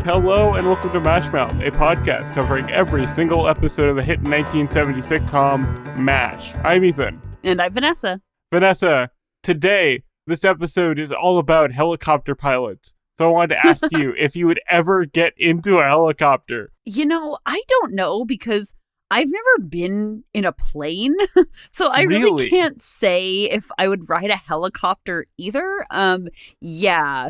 Hello and welcome to MASHmouth, a podcast covering every single episode of the hit 1970 sitcom MASH. I'm Ethan. And I'm Vanessa. Vanessa, today, this episode is all about helicopter pilots. So I wanted to ask you if you would ever get into a helicopter. You know, I don't know because I've never been in a plane. So I really can't say if I would ride a helicopter either.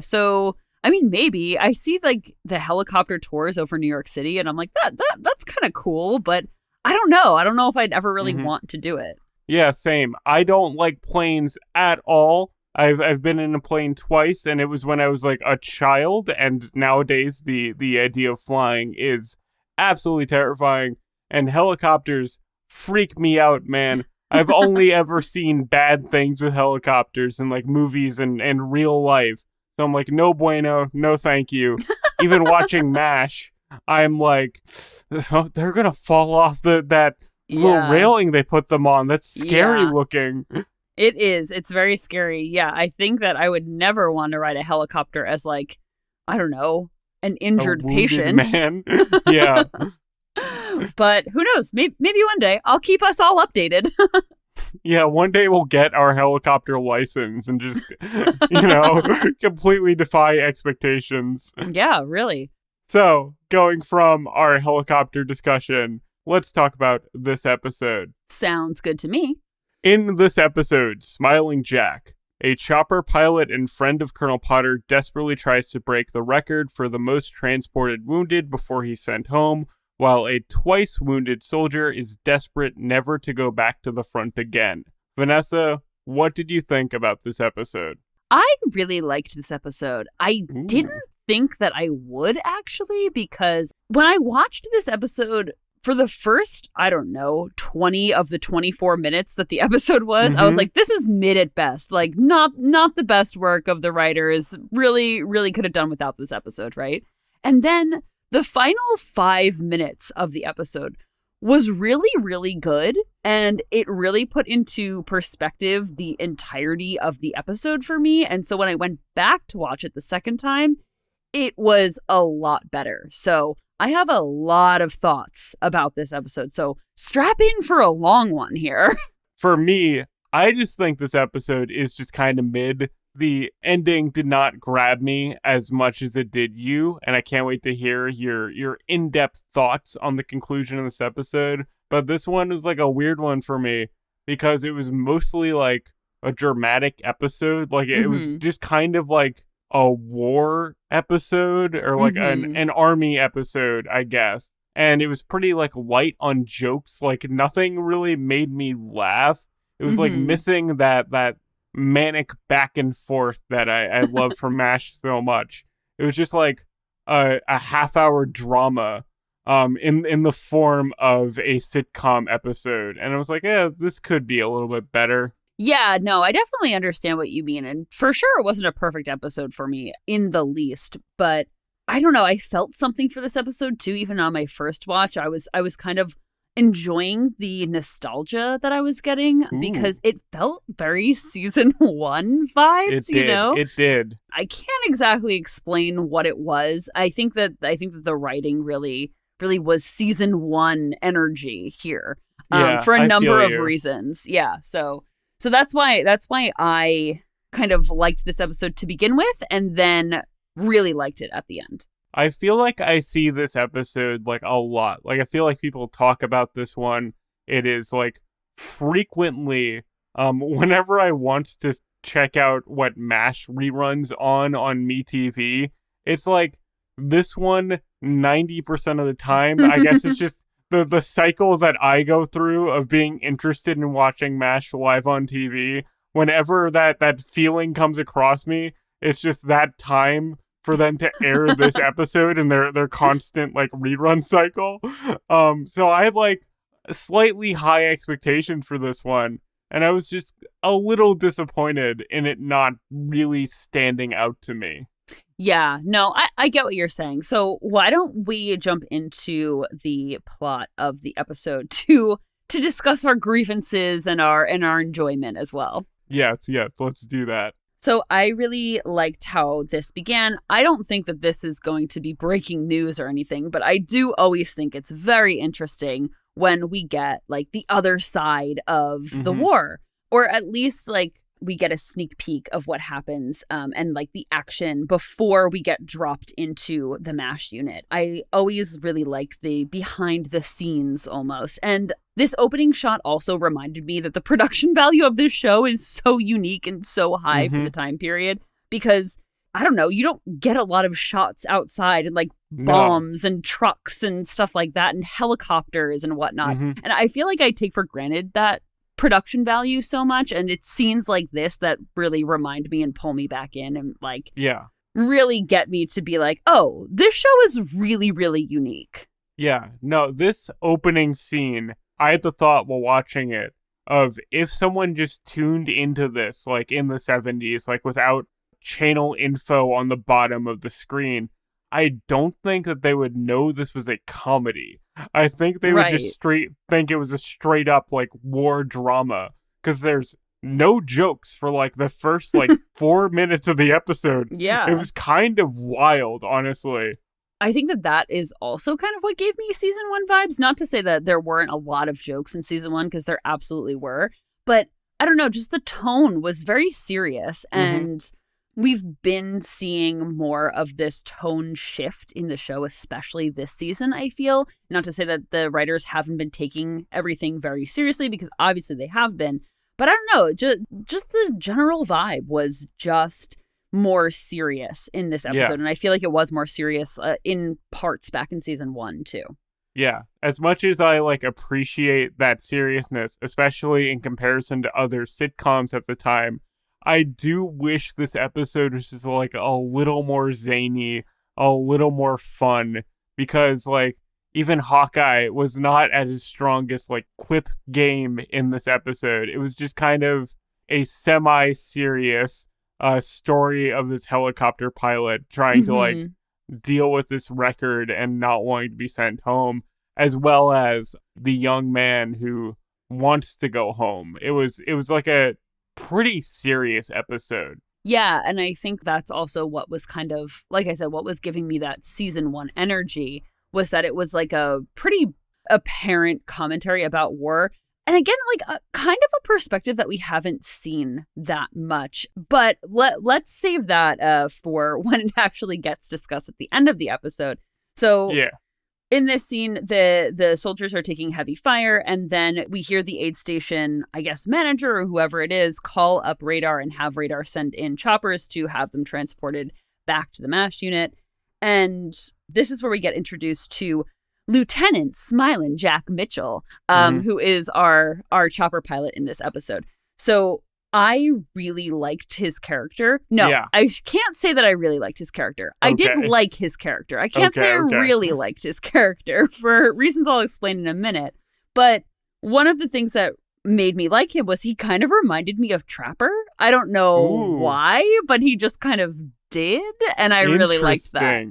So I mean, maybe. I see like the helicopter tours over New York City and I'm like, that's kind of cool, but I don't know. I don't know if I'd ever really want to do it. Yeah, same. I don't like planes at all. I've been in a plane twice, and it was when I was like a child, and nowadays the idea of flying is absolutely terrifying, and helicopters freak me out, man. I've only ever seen bad things with helicopters in like movies and real life. So I'm like, no bueno, no thank you. Even watching MASH, I'm like, oh, they're gonna fall off that little railing they put them on. That's scary looking. It is. It's very scary. Yeah, I think that I would never want to ride a helicopter as like, I don't know, an injured patient. Man. Yeah. But who knows? Maybe one day I'll keep us all updated. Yeah, one day we'll get our helicopter license and just, completely defy expectations. Yeah, really. So, going from our helicopter discussion, let's talk about this episode. Sounds good to me. In this episode, Smilin Jack, a chopper pilot and friend of Colonel Potter, desperately tries to break the record for the most transported wounded before he's sent home, while a twice wounded soldier is desperate never to go back to the front again. Vanessa, what did you think about this episode? I really liked this episode. I didn't think that I would actually, because when I watched this episode, for the first, 20 of the 24 minutes that the episode was, I was like, this is mid at best. Like, not the best work of the writers. Really, really could have done without this episode, right? And then the final 5 minutes of the episode was really, really good. And it really put into perspective the entirety of the episode for me. And so when I went back to watch it the second time, it was a lot better. So I have a lot of thoughts about this episode, so strap in for a long one here. For me, I just think this episode is just kind of mid. The ending did not grab me as much as it did you, and I can't wait to hear your in-depth thoughts on the conclusion of this episode. But this one was like a weird one for me because it was mostly like a dramatic episode. Like it was just kind of like a war episode or like an army episode, I guess. And it was pretty like light on jokes. Like nothing really made me laugh. It was like missing that manic back and forth that I love from MASH so much. It was just like a half-hour drama in the form of a sitcom episode. And I was like, yeah, this could be a little bit better. Yeah, no, I definitely understand what you mean. And for sure, it wasn't a perfect episode for me in the least. But I don't know. I felt something for this episode, too. Even on my first watch, I was kind of enjoying the nostalgia that I was getting because it felt very season 1 vibes, It did. I can't exactly explain what it was. I think that the writing really was season 1 energy here for a number of reasons. Yeah, so that's why I kind of liked this episode to begin with and then really liked it at the end. I feel like I see this episode like a lot. Like I feel like people talk about this one. It is like frequently whenever I want to check out what MASH reruns on MeTV, it's like this one 90% of the time. I guess it's just the cycle that I go through of being interested in watching MASH live on TV, whenever that feeling comes across me, it's just that time for them to air this episode in their constant like rerun cycle. So I had like slightly high expectations for this one, and I was just a little disappointed in it not really standing out to me. Yeah, no, I get what you're saying. So why don't we jump into the plot of the episode to discuss our grievances and our enjoyment as well. Yes, let's do that. So I really liked how this began. I don't think that this is going to be breaking news or anything, but I do always think it's very interesting when we get like the other side of the war, or at least like we get a sneak peek of what happens and like the action before we get dropped into the MASH unit. I always really like the behind the scenes almost. And this opening shot also reminded me that the production value of this show is so unique and so high for the time period, because I don't know, you don't get a lot of shots outside and like bombs and trucks and stuff like that and helicopters and whatnot. And I feel like I take for granted that production value so much, and it's scenes like this that really remind me and pull me back in and like really get me to be like, oh, this show is really, really unique. Yeah, no, this opening scene, I had the thought while watching it of if someone just tuned into this like in the 70s, like without channel info on the bottom of the screen, I don't think that they would know this was a comedy. I think they would just think it was a straight up like war drama, because there's no jokes for like the first like 4 minutes of the episode. Yeah. It was kind of wild, honestly. I think that is also kind of what gave me season 1 vibes. Not to say that there weren't a lot of jokes in season 1, because there absolutely were. But I don't know, just the tone was very serious. And we've been seeing more of this tone shift in the show, especially this season, I feel. Not to say that the writers haven't been taking everything very seriously, because obviously they have been. But I don't know, just the general vibe was just more serious in this episode. And I feel like it was more serious in parts back in season 1, too. Yeah, as much as I like appreciate that seriousness, especially in comparison to other sitcoms at the time, I do wish this episode was just like a little more zany, a little more fun, because like even Hawkeye was not at his strongest like quip game in this episode. It was just kind of a semi-serious story of this helicopter pilot trying to like deal with this record and not wanting to be sent home, as well as the young man who wants to go home. It was like a pretty serious episode. Yeah, and I think that's also what was kind of, like I said, what was giving me that season 1 energy, was that it was like a pretty apparent commentary about war. And again, like a kind of a perspective that we haven't seen that much. But let's save that for when it actually gets discussed at the end of the episode. So yeah. In this scene, the soldiers are taking heavy fire, and then we hear the aid station, I guess, manager or whoever it is, call up Radar and have Radar send in choppers to have them transported back to the MASH unit. And this is where we get introduced to Lieutenant Smilin Jack Mitchell, who is our chopper pilot in this episode. So I really liked his character. No, I can't say that I really liked his character. Okay. I did like his character. I can't say I really liked his character for reasons I'll explain in a minute. But one of the things that made me like him was he kind of reminded me of Trapper. I don't know why, but he just kind of did. And I really liked that.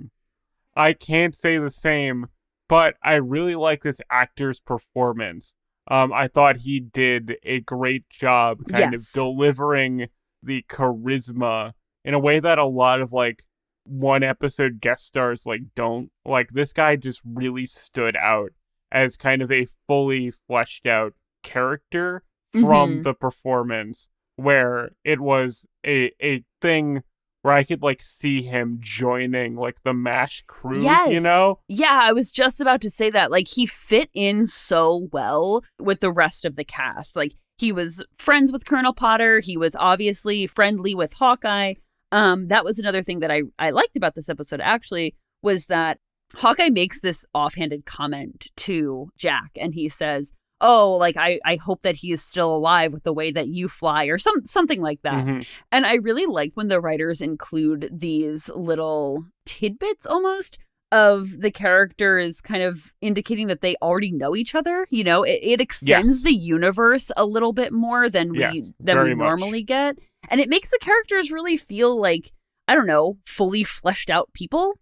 I can't say the same, but I really like this actor's performance. I thought he did a great job kind of delivering the charisma in a way that a lot of like one episode guest stars like don't. Like this guy just really stood out as kind of a fully fleshed out character from the performance, where it was a thing where I could like see him joining like the MASH crew, you know? Yeah, I was just about to say that. Like he fit in so well with the rest of the cast. Like he was friends with Colonel Potter. He was obviously friendly with Hawkeye. That was another thing that I liked about this episode, actually, was that Hawkeye makes this offhanded comment to Jack, and he says, oh, like, I hope that he is still alive with the way that you fly, or something like that. And I really liked when the writers include these little tidbits almost of the characters kind of indicating that they already know each other. You know, it extends the universe a little bit more than we normally get. And it makes the characters really feel like, I don't know, fully fleshed out people.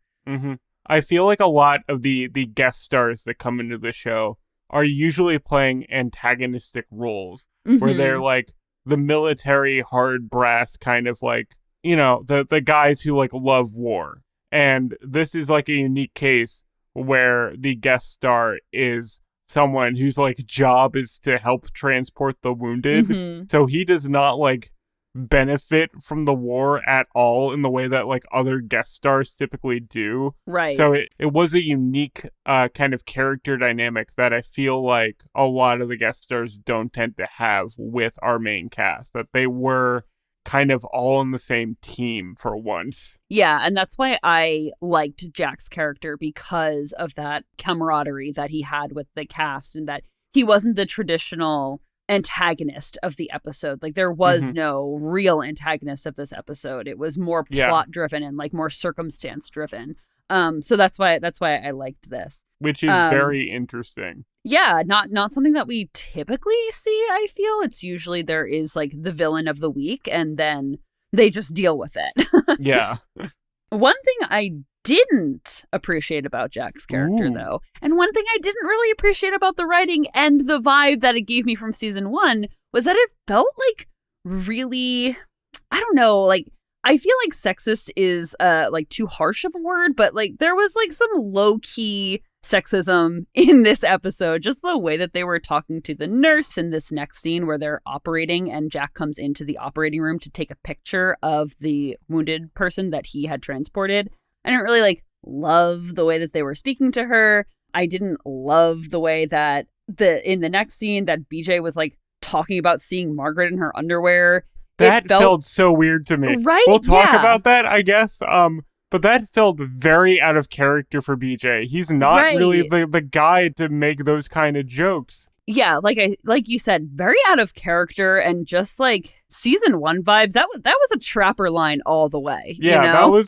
I feel like a lot of the guest stars that come into the show are usually playing antagonistic roles, where they're like the military hard brass kind of like you know, the guys who like love war. And this is like a unique case where the guest star is someone whose like job is to help transport the wounded. Mm-hmm. So he does not like benefit from the war at all in the way that like other guest stars typically do. Right. So it was a unique kind of character dynamic that I feel like a lot of the guest stars don't tend to have with our main cast, that they were kind of all on the same team for once. Yeah, and that's why I liked Jack's character, because of that camaraderie that he had with the cast, and that he wasn't the traditional antagonist of the episode. Like, there was no real antagonist of this episode. It was more plot driven and like more circumstance driven. So that's why I liked this. Which is very interesting. Yeah, not something that we typically see, I feel. It's usually there is like the villain of the week and then they just deal with it. Yeah. One thing I didn't appreciate about Jack's character, though, and one thing I didn't really appreciate about the writing and the vibe that it gave me from season 1, was that it felt like really, I don't know, like, I feel like sexist is like too harsh of a word, but like there was like some low-key sexism in this episode. Just the way that they were talking to the nurse in this next scene where they're operating and Jack comes into the operating room to take a picture of the wounded person that he had transported. I didn't really like love the way that they were speaking to her. I didn't love the way that in the next scene that BJ was like talking about seeing Margaret in her underwear. That felt so weird to me. Right? We'll talk about that, I guess. But that felt very out of character for BJ. He's not really the guy to make those kind of jokes. Yeah, like you said, very out of character, and just like season 1 vibes. That was a Trapper line all the way. Yeah, you know?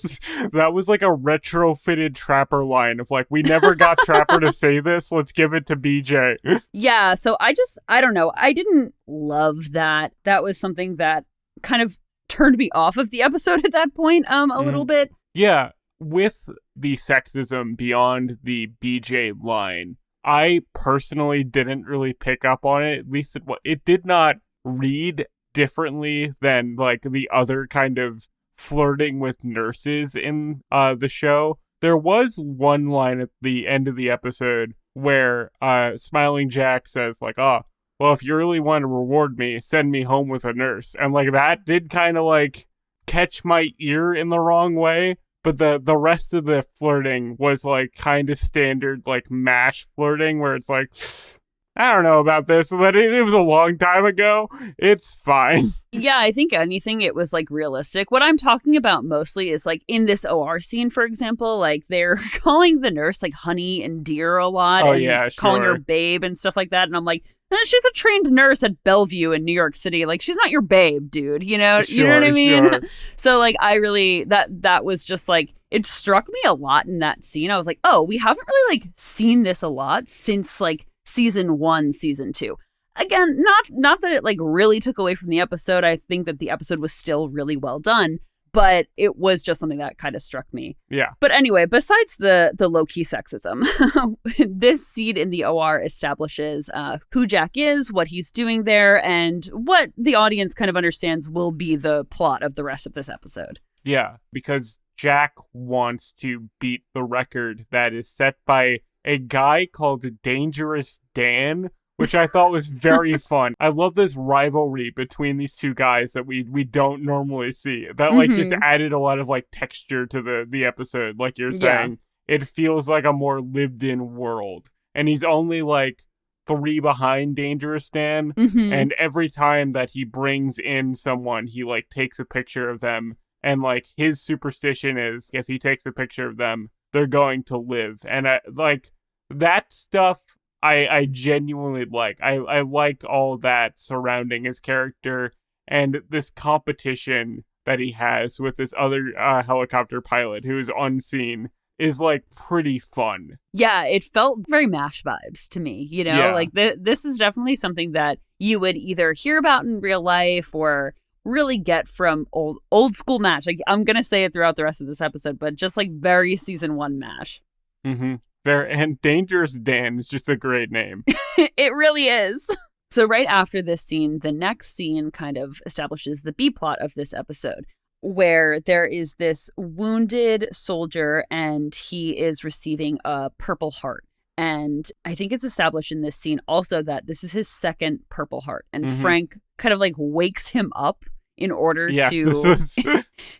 that was like a retrofitted Trapper line of like, we never got Trapper to say this. Let's give it to BJ. Yeah, so I don't know. I didn't love that. That was something that kind of turned me off of the episode at that point a little bit. Yeah, with the sexism beyond the BJ line, I personally didn't really pick up on it. At least it did not read differently than like the other kind of flirting with nurses in the show. There was one line at the end of the episode where Smilin Jack says like, "Oh, well, if you really want to reward me, send me home with a nurse." And like that did kind of like catch my ear in the wrong way. But the rest of the flirting was like kind of standard like MASH flirting where it's like, I don't know about this, but it was a long time ago. It's fine. Yeah, I think anything, it was like realistic. What I'm talking about mostly is like in this OR scene, for example, like they're calling the nurse like honey and dear a lot. Oh, and yeah, sure. calling her babe and stuff like that. And I'm like, she's a trained nurse at Bellevue in New York City. Like, she's not your babe, dude. You know what I mean? Sure. So like, I really, that was just like, it struck me a lot in that scene. I was like, oh, we haven't really like seen this a lot since like season 1, season 2. Again, not that it like really took away from the episode. I think that the episode was still really well done, but it was just something that kind of struck me. Yeah. But anyway, besides the low-key sexism, this scene in the OR establishes who Jack is, what he's doing there, and what the audience kind of understands will be the plot of the rest of this episode. Yeah, because Jack wants to beat the record that is set by a guy called Dangerous Dan, which I thought was very fun. I love this rivalry between these two guys that we don't normally see. That like just added a lot of like texture to the episode. Like you're saying, it feels like a more lived in world. And he's only like 3 behind Dangerous Dan. And every time that he brings in someone, he like takes a picture of them. And like his superstition is if he takes a picture of them, they're going to live. And like that stuff I genuinely like. I like all that surrounding his character, and this competition that he has with this other helicopter pilot who is unseen is like pretty fun. Yeah, it felt very MASH vibes to me, you know? Yeah. Like this is definitely something that you would either hear about in real life or really get from old school MASH. Like, I'm gonna say it throughout the rest of this episode, but just like very season 1 MASH. And Dangerous Dan is just a great name. It really is. So right after this scene, the next scene kind of establishes the B plot of this episode. where there is this wounded soldier and he is receiving a Purple Heart. And I think it's established in this scene also that this is his second Purple Heart. And Frank kind of like wakes him up in order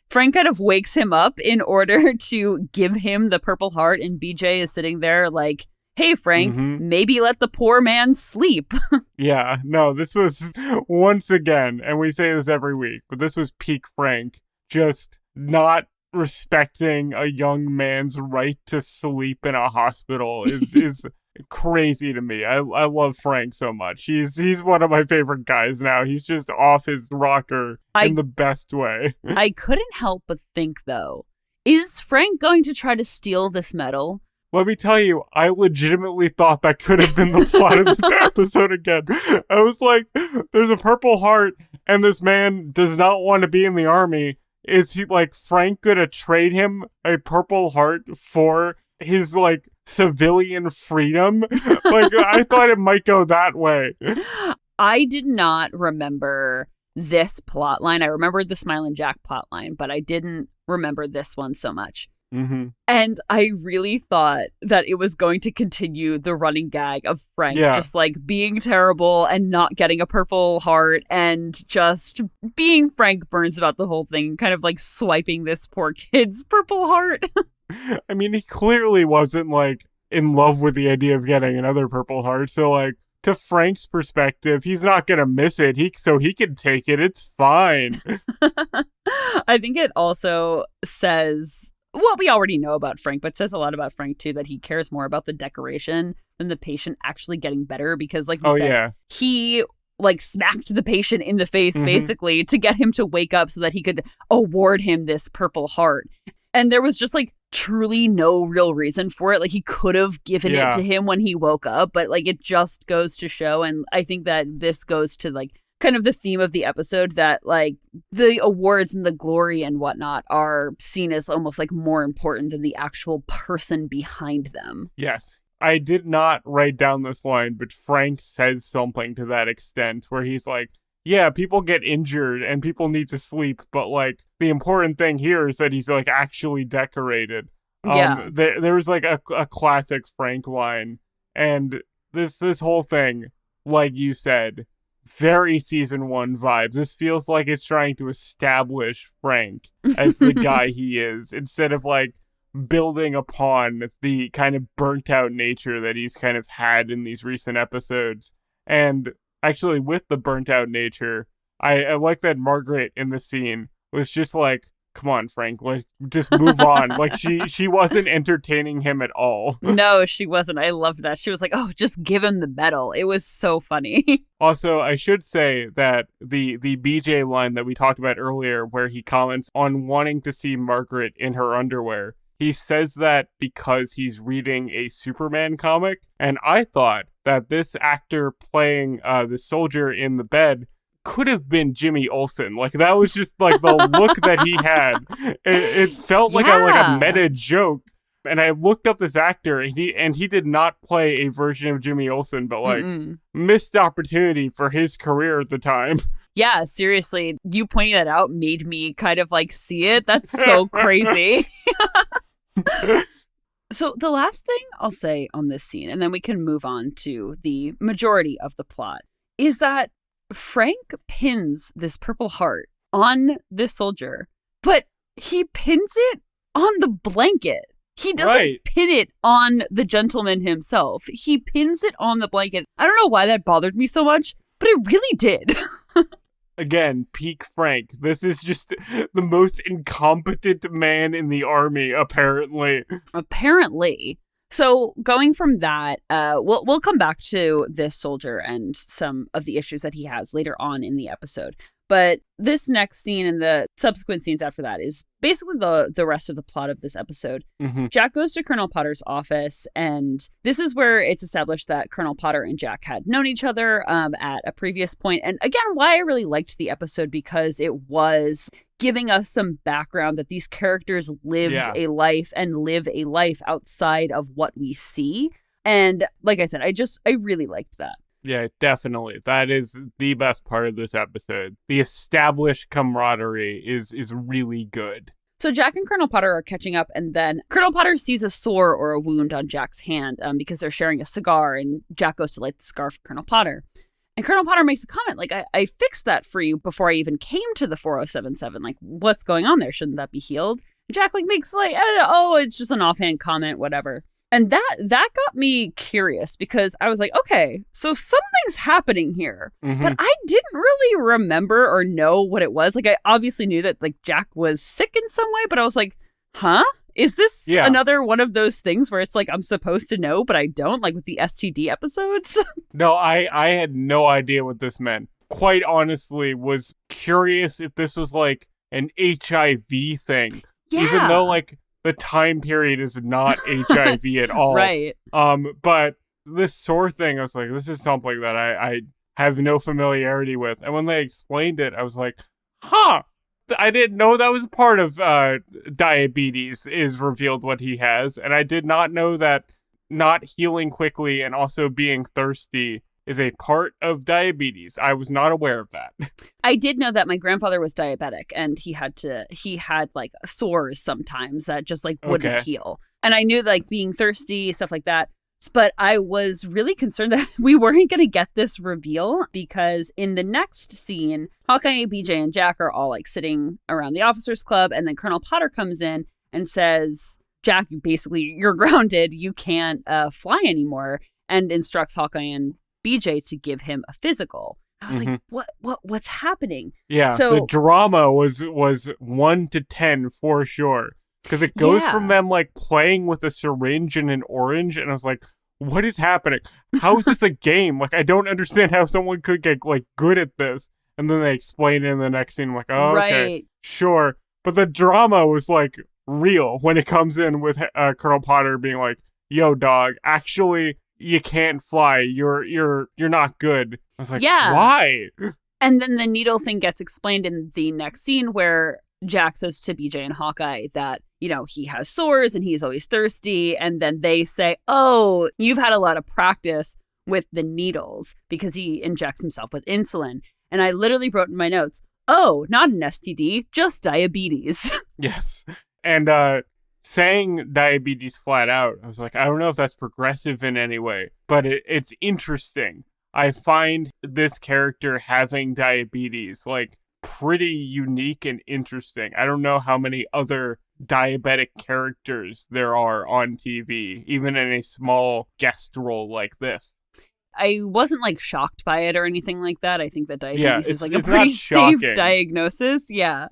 Frank kind of wakes him up in order to give him the Purple Heart. And BJ is sitting there like, hey, Frank, maybe let the poor man sleep. Yeah, no, this was once again, and we say this every week, but this was peak Frank, just not respecting a young man's right to sleep in a hospital is crazy to me. I love Frank so much. He's one of my favorite guys now. He's just off his rocker in the best way. I couldn't help but think, though, is Frank going to try to steal this medal? Let me tell you, I legitimately thought that could have been the plot of this episode again. I was like, there's a Purple Heart, and this man does not want to be in the army. Is he, like, Frank gonna trade him a Purple Heart for his, like, civilian freedom? Like, I thought it might go that way. I did not remember this plot line. I remembered the Smilin Jack plot line, but I didn't remember this one so much. And I really thought that it was going to continue the running gag of Frank just like being terrible and not getting a Purple Heart and just being Frank Burns about the whole thing, kind of like swiping this poor kid's Purple Heart. I mean, he clearly wasn't like in love with the idea of getting another Purple Heart. So like, to Frank's perspective, he's not going to miss it. So he can take it. It's fine. I think it also says what we already know about Frank, but says a lot about Frank, too, that he cares more about the decoration than the patient actually getting better. Because, like we said, he, like, smacked the patient in the face, basically, to get him to wake up so that he could award him this Purple Heart. And there was just, like, truly no real reason for it. Like, he could have given it to him when he woke up, but, like, it just goes to show. And I think that this goes to, like, kind of the theme of the episode, that like the awards and the glory and whatnot are seen as almost like more important than the actual person behind them. Yes. I did not write down this line, but Frank says something to that extent where he's like, yeah, people get injured and people need to sleep, but like the important thing here is that he's like actually decorated. There was like a classic Frank line, and this whole thing, like you said, very season 1 vibes. This feels like it's trying to establish Frank as the guy he is, instead of like building upon the kind of burnt out nature that he's kind of had in these recent episodes. And actually, with the burnt out nature, I like that Margaret in the scene was just like, come on, Frank, like, just move on. Like, she wasn't entertaining him at all. No, she wasn't. I loved that. She was like, oh, just give him the medal. It was so funny. Also, I should say that the BJ line that we talked about earlier, where he comments on wanting to see Margaret in her underwear, he says that because he's reading a Superman comic. And I thought that this actor playing the soldier in the bed could have been Jimmy Olsen. Like, that was just like the look that he had. It felt like a meta joke. And I looked up this actor, and he did not play a version of Jimmy Olsen, but like missed opportunity for his career at the time. Yeah, seriously, you pointing that out made me kind of like see it. That's so crazy. So the last thing I'll say on this scene, and then we can move on to the majority of the plot, is that Frank pins this Purple Heart on this soldier, but he pins it on the blanket. He doesn't pin it on the gentleman himself. He pins it on the blanket. I don't know why that bothered me so much, but it really did. Again, peak Frank. This is just the most incompetent man in the army, apparently. Apparently. So going from that, we'll come back to this soldier and some of the issues that he has later on in the episode. But this next scene and the subsequent scenes after that is basically the rest of the plot of this episode. Jack goes to Colonel Potter's office, and this is where it's established that Colonel Potter and Jack had known each other at a previous point. And again, why I really liked the episode, because it was giving us some background that these characters lived a life and live a life outside of what we see. And like I said, I really liked that. Yeah, definitely. That is the best part of this episode. The established camaraderie is really good. So Jack and Colonel Potter are catching up, and then Colonel Potter sees a sore or a wound on Jack's hand because they're sharing a cigar, and Jack goes to light the cigar for Colonel Potter. And Colonel Potter makes a comment, like, I fixed that for you before I even came to the 4077. Like, what's going on there? Shouldn't that be healed? And Jack, like, makes, like, oh, it's just an offhand comment, whatever. And that got me curious because I was like, okay, so something's happening here. Mm-hmm. But I didn't really remember or know what it was. Like, I obviously knew that, like, Jack was sick in some way, but I was like, huh? Is this another one of those things where it's like I'm supposed to know, but I don't, like with the STD episodes? No, I had no idea what this meant. Quite honestly, was curious if this was like an HIV thing. Yeah. Even though like the time period is not HIV at all. Right. But this sore thing, I was like, this is something that I have no familiarity with. And when they explained it, I was like, huh. I didn't know that was part of diabetes is revealed what he has. And I did not know that not healing quickly and also being thirsty is a part of diabetes. I was not aware of that. I did know that my grandfather was diabetic and he had like sores sometimes that just like wouldn't heal. And I knew like being thirsty, stuff like that. But I was really concerned that we weren't going to get this reveal because in the next scene, Hawkeye, BJ, and Jack are all like sitting around the officers club. And then Colonel Potter comes in and says, Jack, basically, you're grounded. You can't fly anymore, and instructs Hawkeye and BJ to give him a physical. I was like, what's happening? Yeah, so the drama was 1 to 10 for sure. Because it goes from them, like, playing with a syringe and an orange, and I was like, what is happening? How is this a game? Like, I don't understand how someone could get, like, good at this. And then they explain it in the next scene, I'm like, oh, okay, sure. But the drama was, like, real when it comes in with Colonel Potter being like, yo, dog, actually, you can't fly. You're not good. I was like, why? And then the needle thing gets explained in the next scene where Jack says to BJ and Hawkeye that, you know, he has sores and he's always thirsty. And then they say, oh, you've had a lot of practice with the needles because he injects himself with insulin. And I literally wrote in my notes, oh, not an STD, just diabetes. Yes. And saying diabetes flat out, I was like, I don't know if that's progressive in any way, but it's interesting. I find this character having diabetes, like, pretty unique and interesting. I don't know how many other diabetic characters there are on TV, even in a small guest role like this. I wasn't like shocked by it or anything like that. I think that diabetes is like a it's pretty safe shocking. diagnosis. Yeah.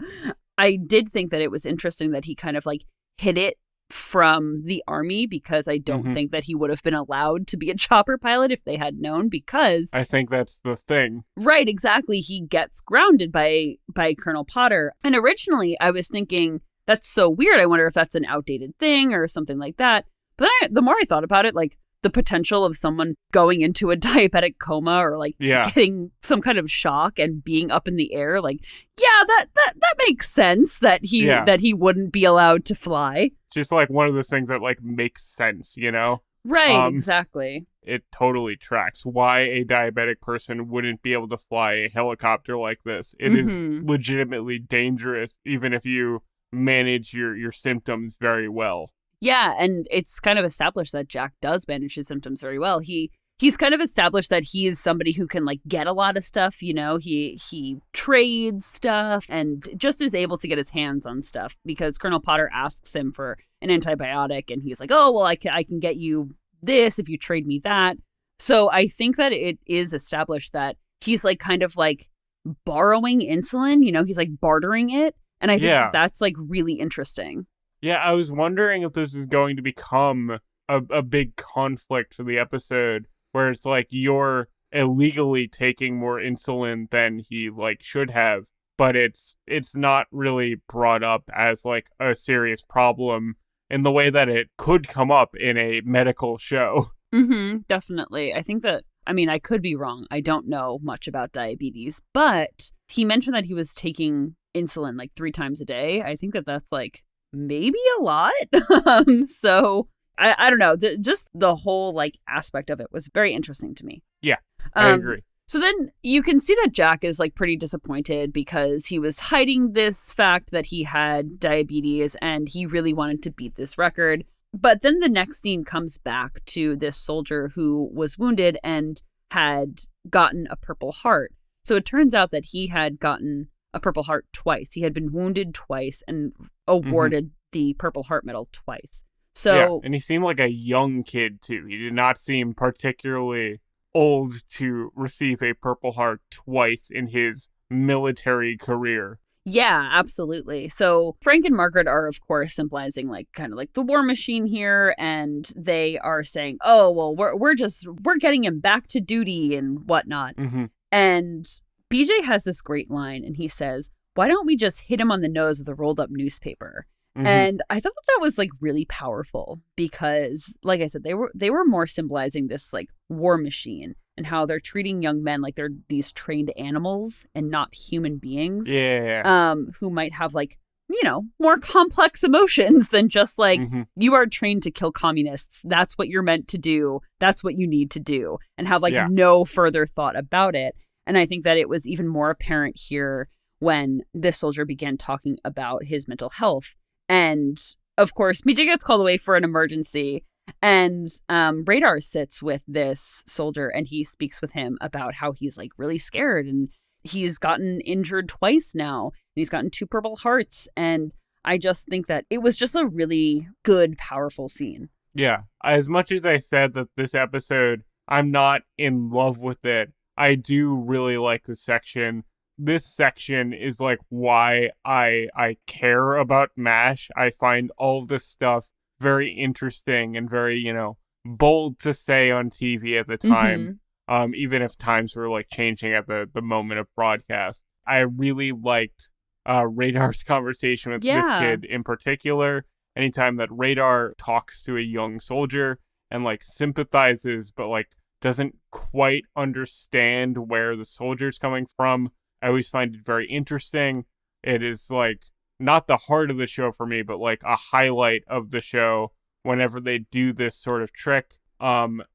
I did think that it was interesting that he kind of like hid it from the army because I don't think that he would have been allowed to be a chopper pilot if they had known, because I think that's the thing. Right, exactly. He gets grounded by Colonel Potter. And originally I was thinking, that's so weird. I wonder if that's an outdated thing or something like that. But the more I thought about it, like the potential of someone going into a diabetic coma or like getting some kind of shock and being up in the air, like, that makes sense that he wouldn't be allowed to fly. Just like one of those things that like makes sense, you know? Right, exactly. It totally tracks why a diabetic person wouldn't be able to fly a helicopter like this. It is legitimately dangerous, even if you manage your symptoms very well. Yeah, and it's kind of established that Jack does manage his symptoms very well. He's kind of established that he is somebody who can like get a lot of stuff, you know, he trades stuff and just is able to get his hands on stuff because Colonel Potter asks him for an antibiotic and he's like, oh, well, I can get you this if you trade me that. So I think that it is established that he's like kind of like borrowing insulin, you know, he's like bartering it. And I think that's like really interesting. Yeah, I was wondering if this is going to become a big conflict for the episode where it's like you're illegally taking more insulin than he like should have, but it's not really brought up as like a serious problem in the way that it could come up in a medical show. Definitely. I think that, I mean, I could be wrong. I don't know much about diabetes, but he mentioned that he was taking insulin like 3 times a day. I think that that's like maybe a lot. So I don't know. Just the whole like aspect of it was very interesting to me. Yeah, I agree. So then you can see that Jack is like pretty disappointed because he was hiding this fact that he had diabetes and he really wanted to beat this record. But then the next scene comes back to this soldier who was wounded and had gotten a Purple Heart. So it turns out that he had gotten a Purple Heart twice. He had been wounded twice and awarded the Purple Heart medal twice. So yeah, and he seemed like a young kid too. He did not seem particularly old to receive a Purple Heart twice in his military career. Yeah, absolutely. So Frank and Margaret are, of course, symbolizing like kind of like the war machine here, and they are saying, "Oh, well, we're getting him back to duty and whatnot." And BJ has this great line, and he says, "Why don't we just hit him on the nose with a rolled up newspaper?" And I thought that was like really powerful because, like I said, they were more symbolizing this like war machine and how they're treating young men like they're these trained animals and not human beings. Yeah. Who might have like, you know, more complex emotions than just like you are trained to kill communists. That's what you're meant to do. That's what you need to do, and have like no further thought about it. And I think that it was even more apparent here when this soldier began talking about his mental health. And of course, BJ gets called away for an emergency, and Radar sits with this soldier and he speaks with him about how he's like really scared and he's gotten injured twice now. And he's gotten 2 Purple Hearts. And I just think that it was just a really good, powerful scene. Yeah. As much as I said that this episode, I'm not in love with it, I do really like this section. This section is like why I care about MASH. I find all of this stuff very interesting and very, you know, bold to say on TV at the time. Even if times were like changing at the moment of broadcast. I really liked Radar's conversation with this kid in particular. Anytime that Radar talks to a young soldier and like sympathizes, but like doesn't quite understand where the soldier's coming from, I always find it very interesting. It is like not the heart of the show for me, but like a highlight of the show whenever they do this sort of trick.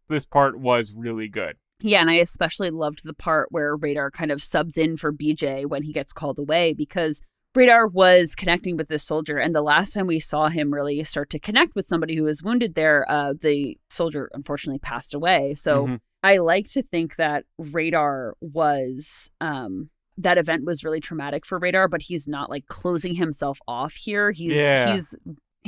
This part was really good. Yeah, and I especially loved the part where Radar kind of subs in for BJ when he gets called away, because Radar was connecting with this soldier, and the last time we saw him really start to connect with somebody who was wounded there, the soldier unfortunately passed away. So I like to think that Radar was... that event was really traumatic for Radar, but he's not like closing himself off here. He's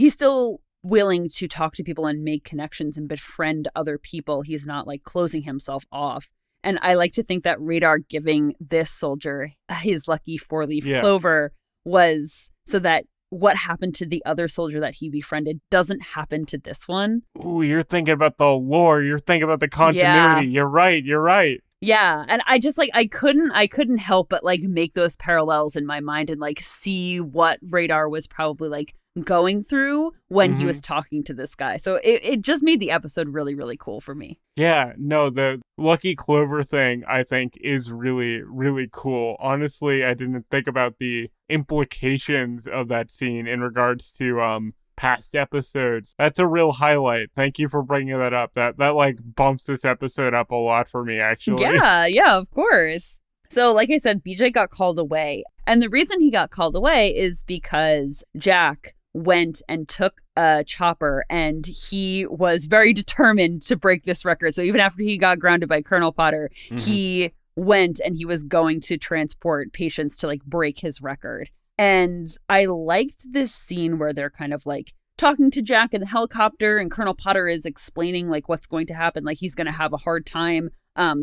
still willing to talk to people and make connections and befriend other people. He's not like closing himself off. And I like to think that Radar giving this soldier his lucky 4-leaf clover was so that what happened to the other soldier that he befriended doesn't happen to this one. Ooh, you're thinking about the lore. You're thinking about the continuity. You're right. Yeah, and I just like I couldn't help but like make those parallels in my mind and like see what Radar was probably like going through when he was talking to this guy. So it just made the episode really, really cool for me. Yeah, no, the Lucky Clover thing I think is really, really cool. Honestly, I didn't think about the implications of that scene in regards to past episodes. That's a real highlight. Thank you for bringing that up. That like bumps this episode up a lot for me, actually. Yeah, of course. So like I said, BJ got called away. And the reason he got called away is because Jack went and took a chopper and he was very determined to break this record. So even after he got grounded by Colonel Potter, he went and he was going to transport patients to like break his record. And I liked this scene where they're kind of like talking to Jack in the helicopter and Colonel Potter is explaining like what's going to happen. Like he's going to have a hard time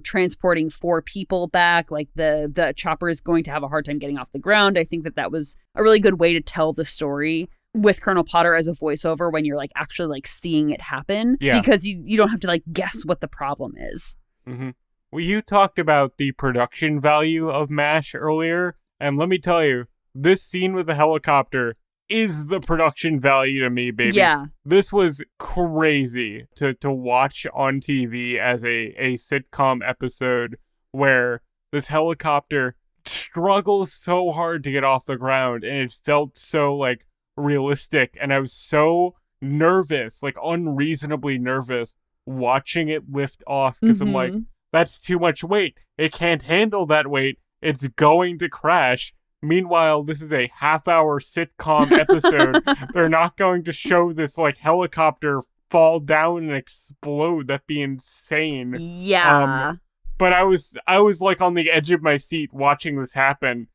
transporting 4 people back. Like the chopper is going to have a hard time getting off the ground. I think that was a really good way to tell the story with Colonel Potter as a voiceover when you're like actually like seeing it happen, because you don't have to like guess what the problem is. Well, you talked about the production value of MASH earlier, and let me tell you, this scene with the helicopter is the production value to me, baby. Yeah. This was crazy to watch on TV as a sitcom episode where this helicopter struggles so hard to get off the ground, and it felt so like realistic, and I was so nervous, like unreasonably nervous watching it lift off because I'm like, that's too much weight. It can't handle that weight. It's going to crash. Meanwhile, this is a half-hour sitcom episode. They're not going to show this like helicopter fall down and explode. That'd be insane. Yeah. But I was like on the edge of my seat watching this happen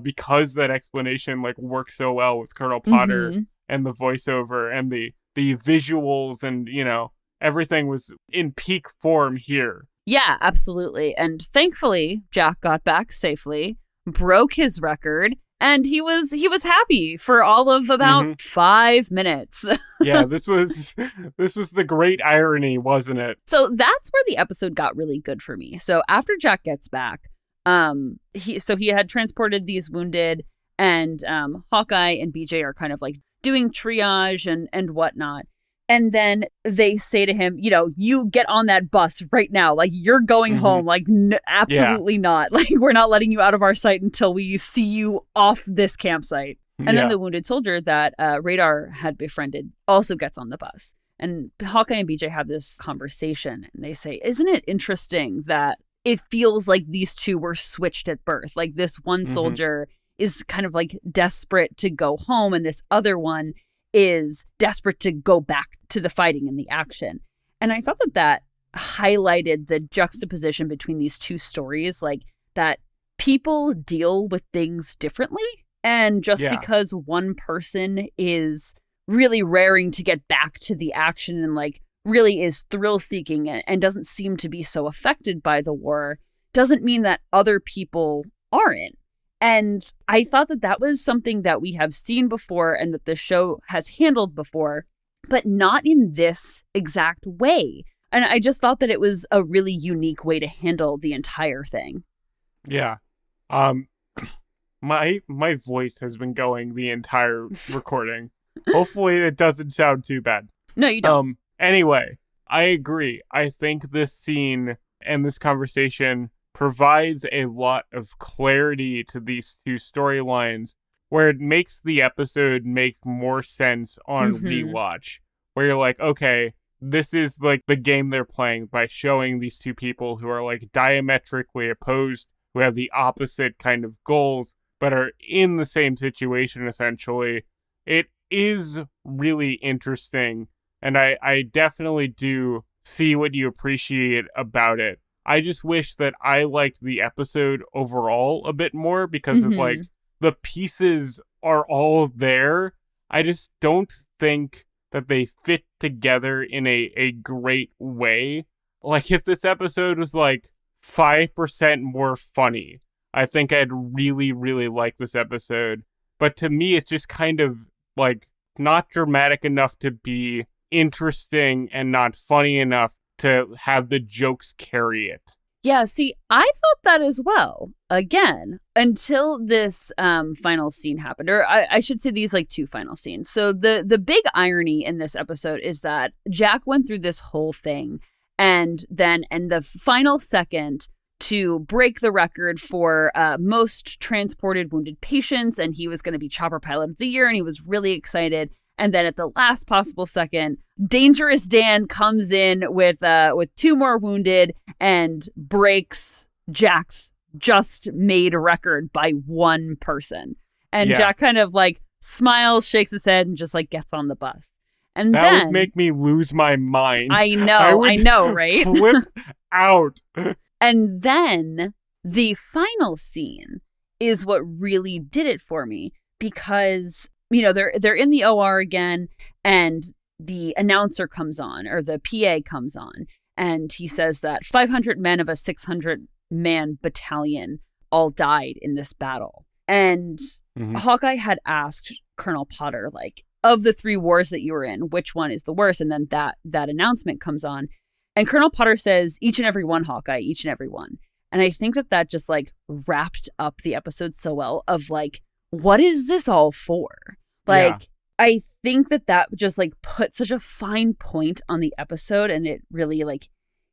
because that explanation like works so well with Colonel Potter and the voiceover and the visuals and, you know, everything was in peak form here. Yeah, absolutely. And thankfully, Jack got back safely, broke his record, and he was happy for all of about 5 minutes. Yeah, this was the great irony, wasn't it? So that's where the episode got really good for me. So after Jack gets back, he had transported these wounded, and Hawkeye and BJ are kind of like doing triage and whatnot. And then they say to him, you know, you get on that bus right now. Like, you're going home. Like, absolutely not. Like, we're not letting you out of our sight until we see you off this campsite. And then the wounded soldier that Radar had befriended also gets on the bus. And Hawkeye and BJ have this conversation. And they say, isn't it interesting that it feels like these two were switched at birth? Like, this one soldier is kind of like desperate to go home, and this other one is desperate to go back to the fighting and the action. And I thought that highlighted the juxtaposition between these two stories, like that people deal with things differently. And just because one person is really raring to get back to the action and like really is thrill seeking and doesn't seem to be so affected by the war, doesn't mean that other people aren't. And I thought that was something that we have seen before and that the show has handled before, but not in this exact way. And I just thought that it was a really unique way to handle the entire thing. Yeah. My voice has been going the entire recording. Hopefully it doesn't sound too bad. No, you don't. Anyway, I agree. I think this scene and this conversation provides a lot of clarity to these two storylines where it makes the episode make more sense on rewatch. Where you're like, okay, this is like the game they're playing by showing these two people who are like diametrically opposed, who have the opposite kind of goals, but are in the same situation essentially. It is really interesting, and I definitely do see what you appreciate about it. I just wish that I liked the episode overall a bit more because of like the pieces are all there. I just don't think that they fit together in a great way. Like if this episode was like 5% more funny, I think I'd really, really like this episode. But to me, it's just kind of like not dramatic enough to be interesting and not funny enough to have the jokes carry it. Yeah, see, I thought that as well. Again, until this final scene happened, or I should say these like two final scenes. So the big irony in this episode is that Jack went through this whole thing, and then in the final second to break the record for most transported wounded patients, and he was going to be Chopper Pilot of the Year, and he was really excited. And then at the last possible second, Dangerous Dan comes in with two more wounded and breaks Jack's just made record by one person. And Jack kind of like smiles, shakes his head, and just like gets on the bus. And that would make me lose my mind. I know, right? Flip out. And then the final scene is what really did it for me because, you know, they're in the OR again, and the announcer comes on, or the PA comes on, and he says that 500 men of a 600-man battalion all died in this battle. And Hawkeye had asked Colonel Potter, like, of the 3 wars that you were in, which one is the worst? And then that announcement comes on, and Colonel Potter says, each and every one, Hawkeye, each and every one. And I think that just like wrapped up the episode so well of like, what is this all for? Like, I think that just like put such a fine point on the episode, and it really like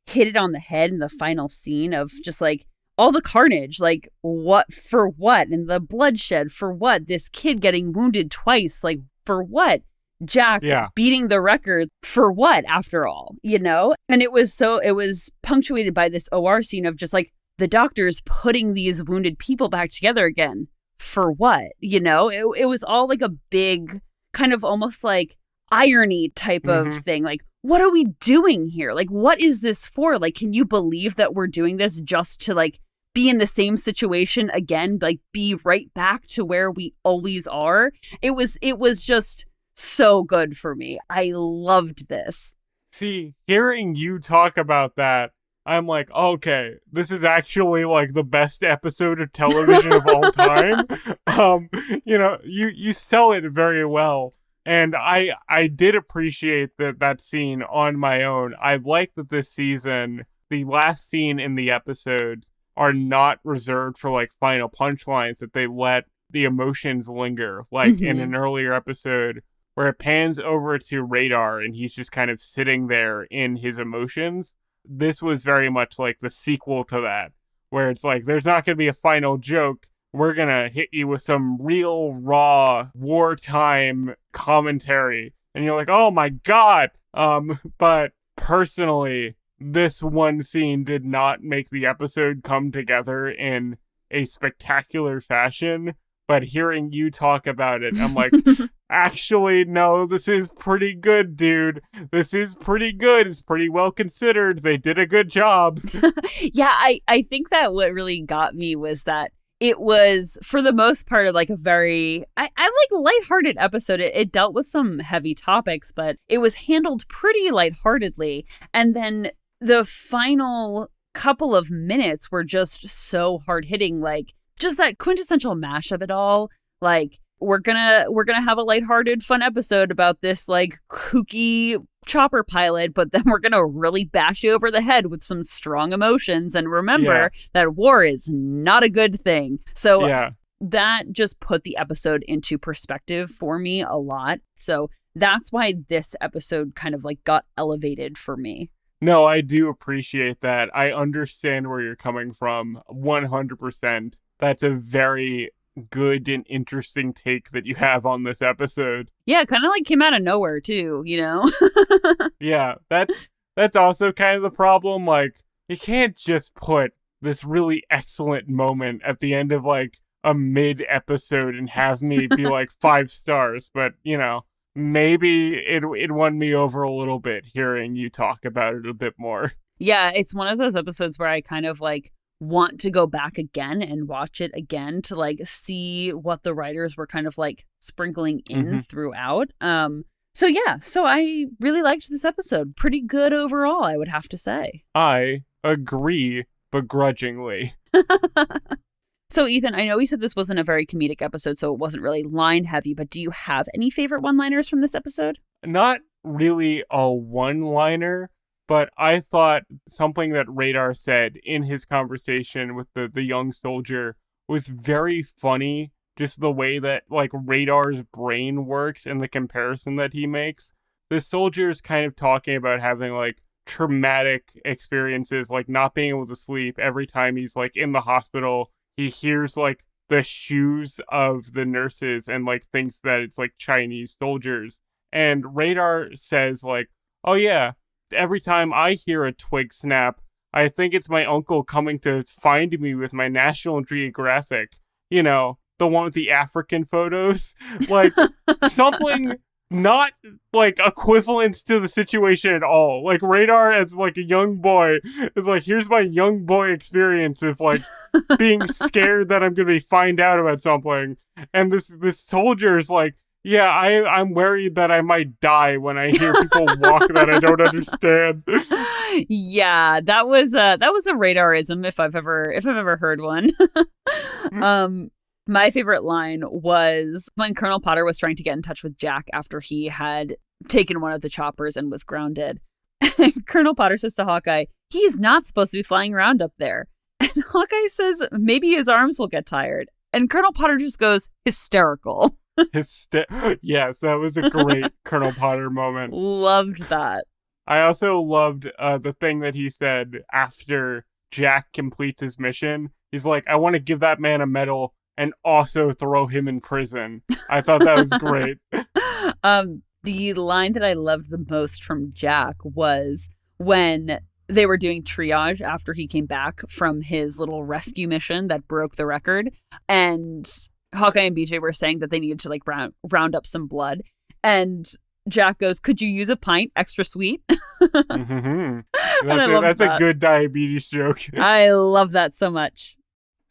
hit it on the head in the final scene of just like all the carnage, like what for what, and the bloodshed for what, this kid getting wounded twice, like for what, Jack beating the record for what, after all, you know? And it was punctuated by this OR scene of just like the doctors putting these wounded people back together again. For what? You know, it was all like a big kind of almost like irony type of thing. Like, what are we doing here? Like, what is this for? Like, can you believe that we're doing this just to like be in the same situation again? Like, be right back to where we always are. It was just so good for me. I loved this. See, hearing you talk about that, I'm like, okay, this is actually like the best episode of television of all time. You know, you sell it very well. And I did appreciate that scene on my own. I like that this season, the last scene in the episode are not reserved for like final punchlines, that they let the emotions linger. Like in an earlier episode where it pans over to Radar and he's just kind of sitting there in his emotions. This was very much like the sequel to that, where it's like, there's not going to be a final joke. We're going to hit you with some real raw wartime commentary. And you're like, oh my God. But personally, this one scene did not make the episode come together in a spectacular fashion. But hearing you talk about it, I'm like, actually, no, this is pretty good, dude. This is pretty good. It's pretty well considered. They did a good job. Yeah, I think that what really got me was that it was, for the most part, like a very, I like lighthearted episode. It dealt with some heavy topics, but it was handled pretty lightheartedly. And then the final couple of minutes were just so hard hitting, like just that quintessential mash of it all. Like, we're gonna have a lighthearted, fun episode about this like kooky chopper pilot, but then we're gonna really bash you over the head with some strong emotions. And remember that war is not a good thing. So that just put the episode into perspective for me a lot. So that's why this episode kind of like got elevated for me. No, I do appreciate that. I understand where you're coming from 100%. That's a very good and interesting take that you have on this episode. Yeah, kind of like came out of nowhere too, you know? Yeah, that's also kind of the problem. Like, you can't just put this really excellent moment at the end of like a mid-episode and have me be like 5 stars. But, you know, maybe it won me over a little bit hearing you talk about it a bit more. Yeah, it's one of those episodes where I kind of like want to go back again and watch it again to like see what the writers were kind of like sprinkling in throughout. So I really liked this episode. Pretty good overall, I would have to say. I agree begrudgingly. So Ethan, I know we said this wasn't a very comedic episode, so it wasn't really line heavy, but do you have any favorite one-liners from this episode? Not really a one-liner, but I thought something that Radar said in his conversation with the young soldier was very funny. Just the way that like Radar's brain works and the comparison that he makes. The soldier's kind of talking about having like traumatic experiences, like not being able to sleep every time he's like in the hospital. He hears like the shoes of the nurses and like thinks that it's like Chinese soldiers. And Radar says like, oh yeah, every time I hear a twig snap, I think it's my uncle coming to find me with my National Geographic. You know, the one with the African photos. Like, something not, like, equivalent to the situation at all. Like, Radar as, like, a young boy is like, here's my young boy experience of, like, being scared that I'm gonna find out about something. And this soldier is like, yeah, I'm worried that I might die when I hear people walk that I don't understand. Yeah, that was a Radarism if I've ever heard one. My favorite line was when Colonel Potter was trying to get in touch with Jack after he had taken one of the choppers and was grounded. Colonel Potter says to Hawkeye, "He's not supposed to be flying around up there." And Hawkeye says, "Maybe his arms will get tired." And Colonel Potter just goes hysterical. Yes, that was a great Colonel Potter moment. Loved that. I also loved the thing that he said after Jack completes his mission. He's like, I want to give that man a medal and also throw him in prison. I thought that was great. The line that I loved the most from Jack was when they were doing triage after he came back from his little rescue mission that broke the record. And Hawkeye and BJ were saying that they needed to like round up some blood. And Jack goes, "Could you use a pint extra sweet?" Mm-hmm. That's a good diabetes joke. I love that so much.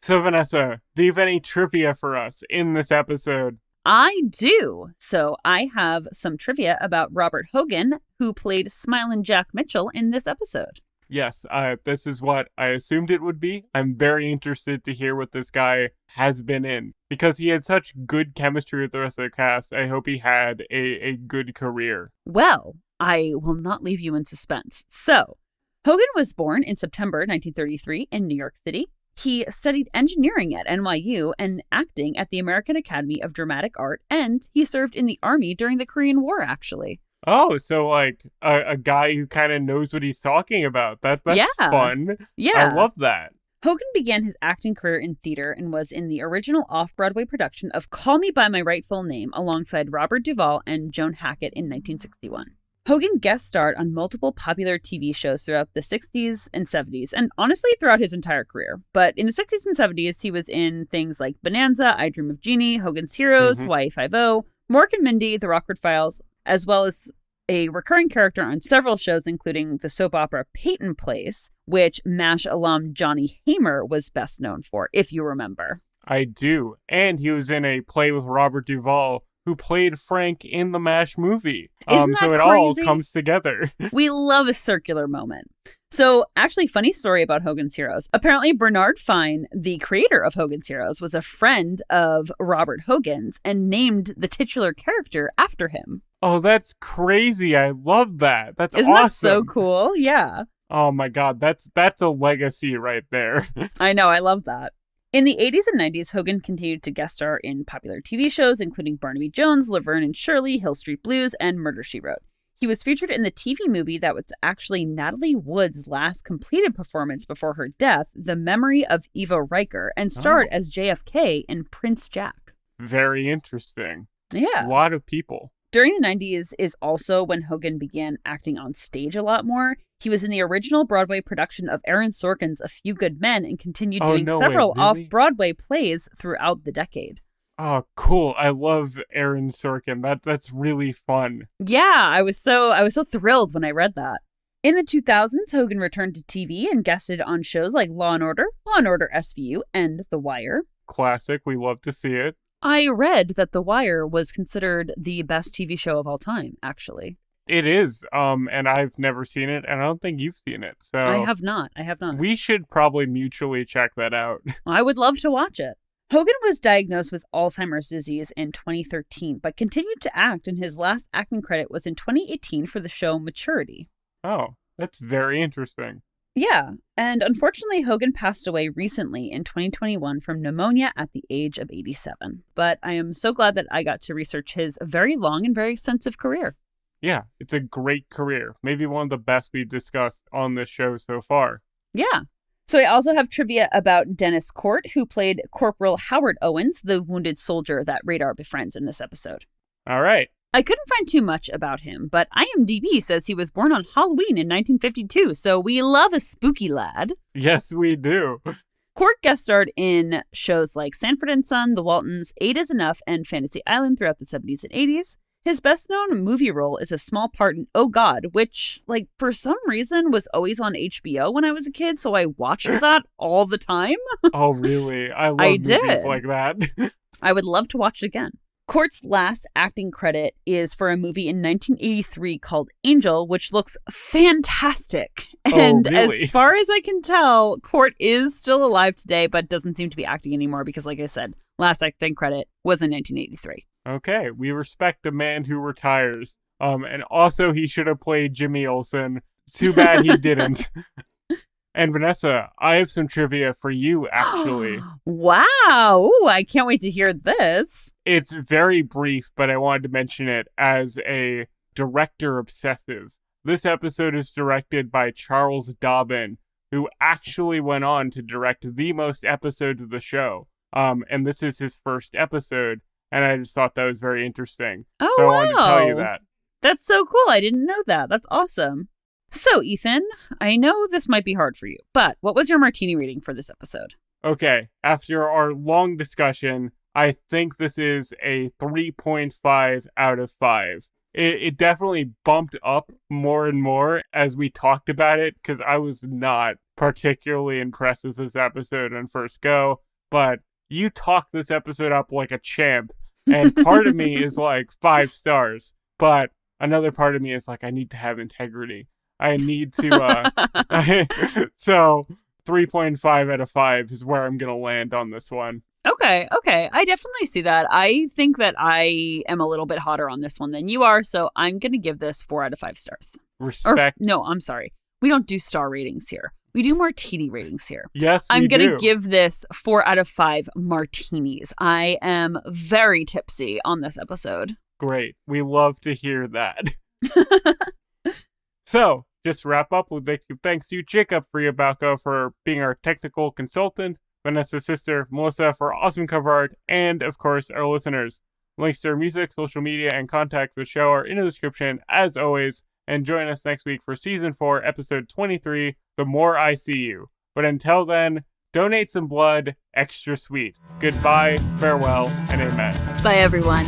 So Vanessa, do you have any trivia for us in this episode? I do. So I have some trivia about Robert Hogan, who played Smilin Jack Mitchell in this episode. Yes, this is what I assumed it would be. I'm very interested to hear what this guy has been in. Because he had such good chemistry with the rest of the cast, I hope he had a good career. Well, I will not leave you in suspense. So, Hogan was born in September 1933 in New York City. He studied engineering at NYU and acting at the American Academy of Dramatic Art, and he served in the Army during the Korean War, actually. Oh, so like a guy who kind of knows what he's talking about. That's fun. Yeah. I love that. Hogan began his acting career in theater and was in the original off-Broadway production of Call Me By My Rightful Name alongside Robert Duvall and Joan Hackett in 1961. Hogan guest starred on multiple popular TV shows throughout the 60s and 70s, and honestly throughout his entire career. But in the 60s and 70s, he was in things like Bonanza, I Dream of Jeannie, Hogan's Heroes, Hawaii Five-0, Mork and Mindy, The Rockford Files, as well as a recurring character on several shows, including the soap opera Peyton Place, which MASH alum Johnny Hamer was best known for, if you remember. I do. And he was in a play with Robert Duvall, who played Frank in the MASH movie. Isn't that so it crazy? all comes together. We love a circular moment. So, actually, funny story about Hogan's Heroes. Apparently, Bernard Fine, the creator of Hogan's Heroes, was a friend of Robert Hogan's and named the titular character after him. Oh, that's crazy. I love that. That's Isn't awesome. That so cool? Yeah. Oh my God, that's a legacy right there. I know, I love that. In the 80s and 90s, Hogan continued to guest star in popular TV shows, including Barnaby Jones, Laverne and Shirley, Hill Street Blues, and Murder, She Wrote. He was featured in the TV movie that was actually Natalie Wood's last completed performance before her death, The Memory of Eva Riker, and starred as JFK in Prince Jack. Very interesting. Yeah. A lot of people. During the 90s is also when Hogan began acting on stage a lot more. He was in the original Broadway production of Aaron Sorkin's A Few Good Men and continued doing several off-Broadway plays throughout the decade. Oh, cool. I love Aaron Sorkin. That's really fun. Yeah, I was so thrilled when I read that. In the 2000s, Hogan returned to TV and guested on shows like Law & Order SVU, and The Wire. Classic. We love to see it. I read that The Wire was considered the best TV show of all time, actually. It is, and I've never seen it, and I don't think you've seen it. So I have not. We should probably mutually check that out. I would love to watch it. Hogan was diagnosed with Alzheimer's disease in 2013, but continued to act, and his last acting credit was in 2018 for the show Maturity. Oh, that's very interesting. Yeah, and unfortunately, Hogan passed away recently in 2021 from pneumonia at the age of 87. But I am so glad that I got to research his very long and very extensive career. Yeah, it's a great career. Maybe one of the best we've discussed on this show so far. Yeah. So I also have trivia about Dennis Kort, who played Corporal Howard Owens, the wounded soldier that Radar befriends in this episode. All right. I couldn't find too much about him, but IMDb says he was born on Halloween in 1952, so we love a spooky lad. Yes, we do. Kort guest starred in shows like Sanford and Son, The Waltons, 8 is Enough, and Fantasy Island throughout the 70s and 80s. His best-known movie role is a small part in Oh God, which, for some reason, was always on HBO when I was a kid, so I watched that all the time. Oh, really? I love movies like that. I would love to watch it again. Kort's last acting credit is for a movie in 1983 called Angel, which looks fantastic. And really? As far as I can tell, Kort is still alive today, but doesn't seem to be acting anymore because, like I said, last acting credit was in 1983. Okay, we respect a man who retires. And also he should have played Jimmy Olsen. Too bad he didn't. And Vanessa, I have some trivia for you, actually. Wow! Ooh, I can't wait to hear this. It's very brief, but I wanted to mention it as a director obsessive. This episode is directed by Charles Dobbin, who actually went on to direct the most episodes of the show. And this is his first episode, and I just thought that was very interesting. Oh, so wow. I wanted to tell you that. That's so cool. I didn't know that. That's awesome. So, Ethan, I know this might be hard for you, but what was your martini rating for this episode? Okay, after our long discussion, I think this is a 3.5 out of 5. It definitely bumped up more and more as we talked about it, because I was not particularly impressed with this episode on first go, but you talked this episode up like a champ, and part of me is like 5 stars, but another part of me is like, I need to have integrity. I need to, so 3.5 out of 5 is where I'm going to land on this one. Okay. I definitely see that. I think that I am a little bit hotter on this one than you are, so I'm going to give this 4 out of 5 stars. Respect. No, I'm sorry. We don't do star ratings here. We do martini ratings here. Yes, I'm going to give this 4 out of 5 martinis. I am very tipsy on this episode. Great. We love to hear that. So, just wrap up with a thanks to Jacob Friabalco for being our technical consultant, Vanessa's sister, Melissa, for awesome cover art, and, of course, our listeners. Links to our music, social media, and contact the show are in the description, as always, and join us next week for Season 4, Episode 23, The More I See You. But until then, donate some blood, extra sweet. Goodbye, farewell, and amen. Bye, everyone.